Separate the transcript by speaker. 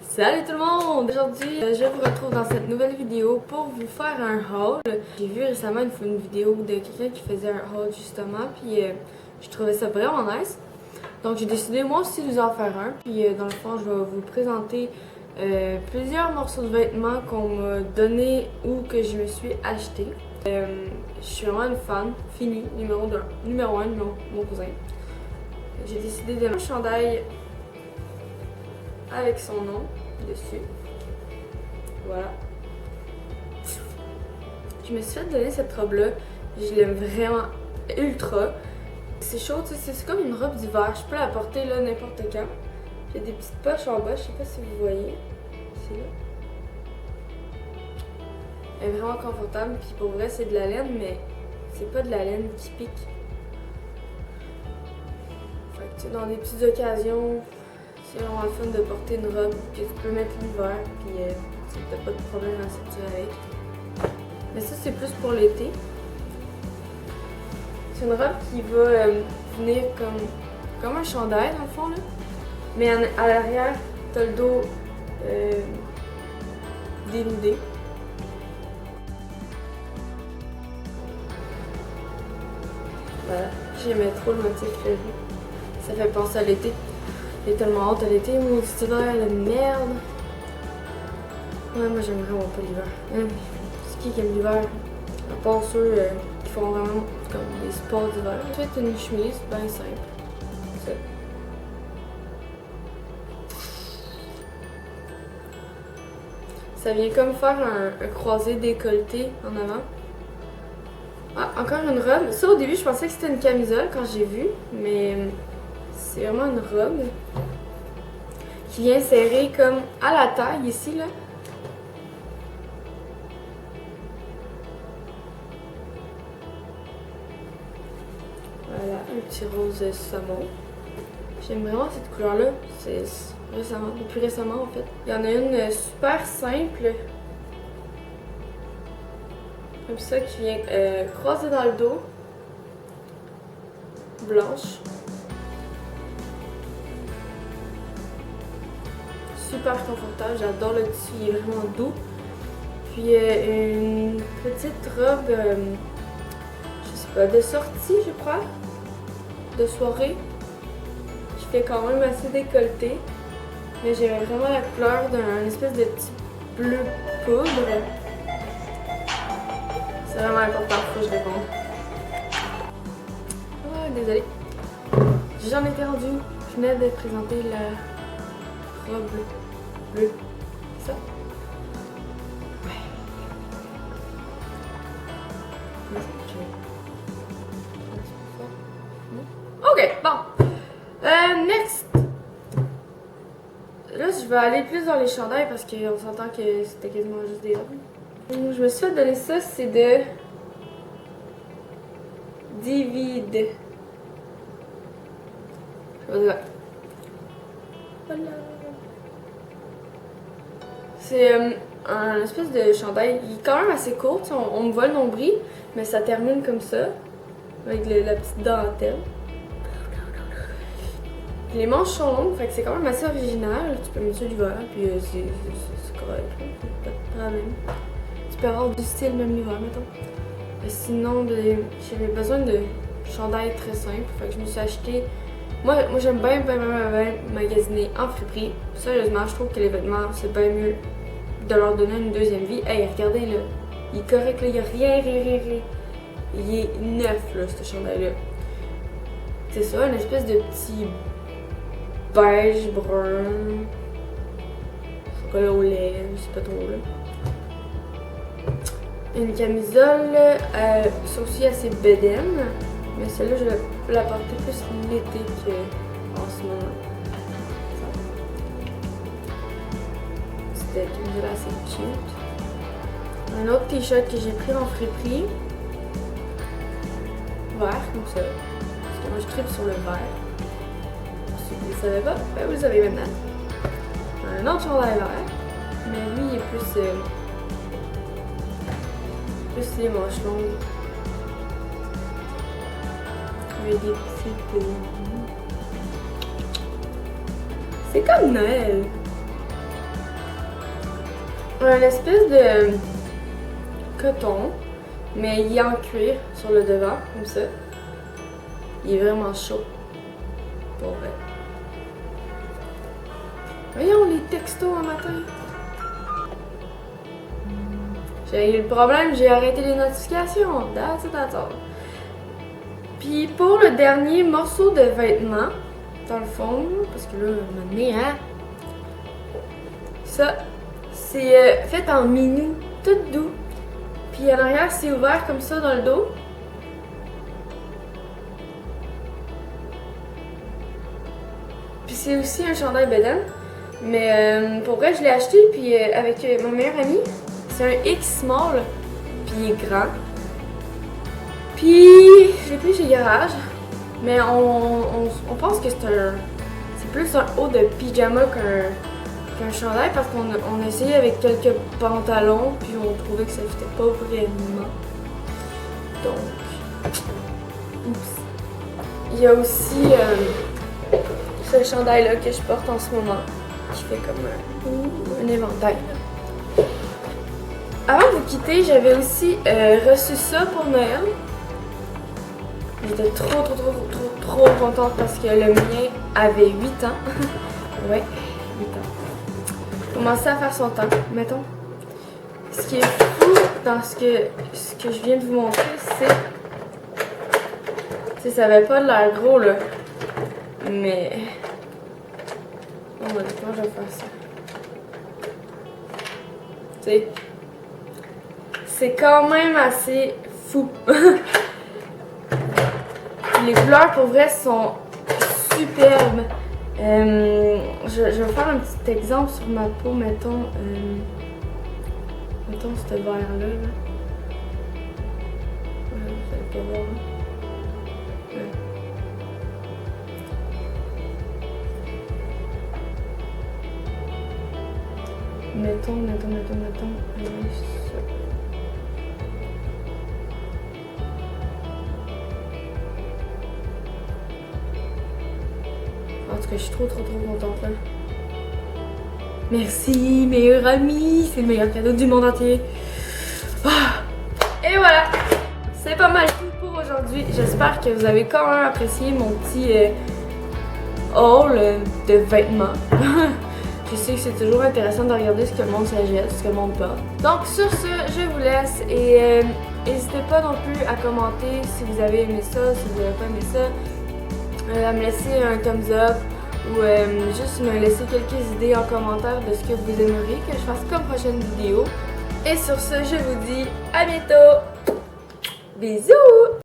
Speaker 1: Salut tout le monde! Aujourd'hui, je vous retrouve dans cette nouvelle vidéo pour vous faire un haul. J'ai vu récemment une vidéo de quelqu'un qui faisait un haul justement, puis je trouvais ça vraiment nice. Donc j'ai décidé moi aussi de vous en faire un, puis dans le fond je vais vous présenter plusieurs morceaux de vêtements qu'on m'a donné ou que je me suis acheté. Je suis vraiment une fan, finie, numéro 1, mon cousin. J'ai décidé de mettre un chandail avec son nom dessus. Voilà. Je me suis fait donner cette robe-là. Je l'aime vraiment ultra. C'est chaud, c'est comme une robe d'hiver. Je peux la porter là n'importe quand. J'ai des petites poches en bas, je sais pas si vous voyez. Ici là. Elle est vraiment confortable, puis pour vrai c'est de la laine, mais c'est pas de la laine qui pique. Fait que tu sais, dans des petites occasions, c'est vraiment le fun de porter une robe que tu peux mettre l'hiver, puis t'as pas de problème à sortir avec. Mais ça, c'est plus pour l'été. C'est une robe qui va venir comme un chandail, dans le fond, là. Mais à l'arrière, t'as le dos dénudé. Voilà, j'aimais trop le motif fleuri. Ça fait penser à l'été. J'ai tellement hâte à l'été, mon petit hiver de merde. Ouais, moi j'aime vraiment pas l'hiver. C'est qui aime l'hiver? À part ceux qui font vraiment comme des sports d'hiver. Ensuite, une chemise bien simple. Ça. Ça vient comme faire un croisé décolleté en avant. Ah, encore une robe. Ça, au début, je pensais que c'était une camisole quand j'ai vu, mais c'est vraiment une robe qui vient serrer comme à la taille ici, là. Voilà, un petit rose saumon. J'aime vraiment cette couleur-là. C'est récemment, depuis récemment en fait. Il y en a une super simple. Comme ça, qui vient croiser dans le dos. Blanche. Super confortable, j'adore le tissu, il est vraiment doux. Puis une petite robe, je sais pas, de sortie je crois, de soirée, qui fait quand même assez décolleté. Mais j'aimais vraiment la couleur d'un espèce de petit bleu poudre. C'est vraiment important, faut que je réponde. Oh, désolée. J'en étais rendue, je venais de présenter la robe bleue. Ça? Ouais. Ok, bon. Next. Là, je vais aller plus dans les chandails parce qu'on s'entend que c'était quasiment juste des robes. Je me suis fait donner ça, c'est de David. Voilà. C'est un espèce de chandail. Il est quand même assez court, on me voit le nombril, mais ça termine comme ça, avec la petite dentelle. Les manches sont longues, fait que c'est quand même assez original. Tu peux mettre ça l'hiver, puis c'est correct, pas de problème. Tu peux avoir du style même l'hiver, mettons. Sinon, j'avais besoin de chandail très simple, fait que je me suis acheté. Moi j'aime bien magasiner en friperie. Sérieusement, je trouve que les vêtements, c'est bien mieux de leur donner une deuxième vie. Hey, regardez là, il est correct là, il n'y a rien. Il est neuf là, ce chandail-là. C'est ça, une espèce de petit beige, brun, chocolat au lait, je sais pas trop là. Une camisole, ça aussi assez bedaine, mais celle-là je vais la porter plus l'été qu'en ce moment. Cette camisole assez cute. Un autre t-shirt que j'ai pris en friperie, vert comme ça, parce que moi je tripe sur le vert. Si vous ne le savez pas, ben vous le savez maintenant. Un autre chandail vert, mais lui il est plus les manches longues. Avec des petites... C'est comme Noël. un espèce de coton, mais il est en cuir sur le devant, comme ça. Il est vraiment chaud. Pour vrai. Voyons les textos un matin. J'ai eu le problème, j'ai arrêté les notifications. That's all. Puis pour le dernier morceau de vêtement, dans le fond, parce que là, on m'a donné, hein. Ça, c'est fait en minou, tout doux. Puis en arrière, c'est ouvert comme ça dans le dos. Puis c'est aussi un chandail bedaine. Mais pour vrai, je l'ai acheté puis avec ma meilleure amie. C'est un X small, puis il est grand. Puis je l'ai pris chez Garage. Mais on pense que c'est plus un haut de pyjama qu'un chandail parce qu'on a essayé avec quelques pantalons puis on trouvait que ça fitait pas vraiment. Donc, oups. Il y a aussi ce chandail là que je porte en ce moment qui fait comme un éventail. Avant de vous quitter, j'avais aussi reçu ça pour Noël. J'étais trop contente parce que le mien avait 8 ans. Ouais, 8 ans. Il commençait à faire son temps, mettons. Ce qui est fou dans ce que je viens de vous montrer, c'est ça avait pas de l'air gros là. Mais oh mon Dieu, comment je vais faire ça? Tu sais, c'est quand même assez fou. Les couleurs pour vrai sont superbes. Je vais faire un petit exemple sur ma peau, mettons ce vert là. Vous allez pas voir. Ouais. Mettons. Ça. En tout cas, je suis trop contente là. Merci, meilleur ami, c'est le meilleur cadeau du monde entier. Et voilà, c'est pas mal tout pour aujourd'hui. J'espère que vous avez quand même apprécié mon petit haul de vêtements. Je sais que c'est toujours intéressant de regarder ce que le monde s'achète, ce que le monde porte. Donc sur ce, je vous laisse et n'hésitez pas non plus à commenter si vous avez aimé ça, si vous n'avez pas aimé ça. À me laisser un thumbs up ou juste me laisser quelques idées en commentaire de ce que vous aimeriez que je fasse comme prochaine vidéo. Et sur ce, je vous dis à bientôt! Bisous!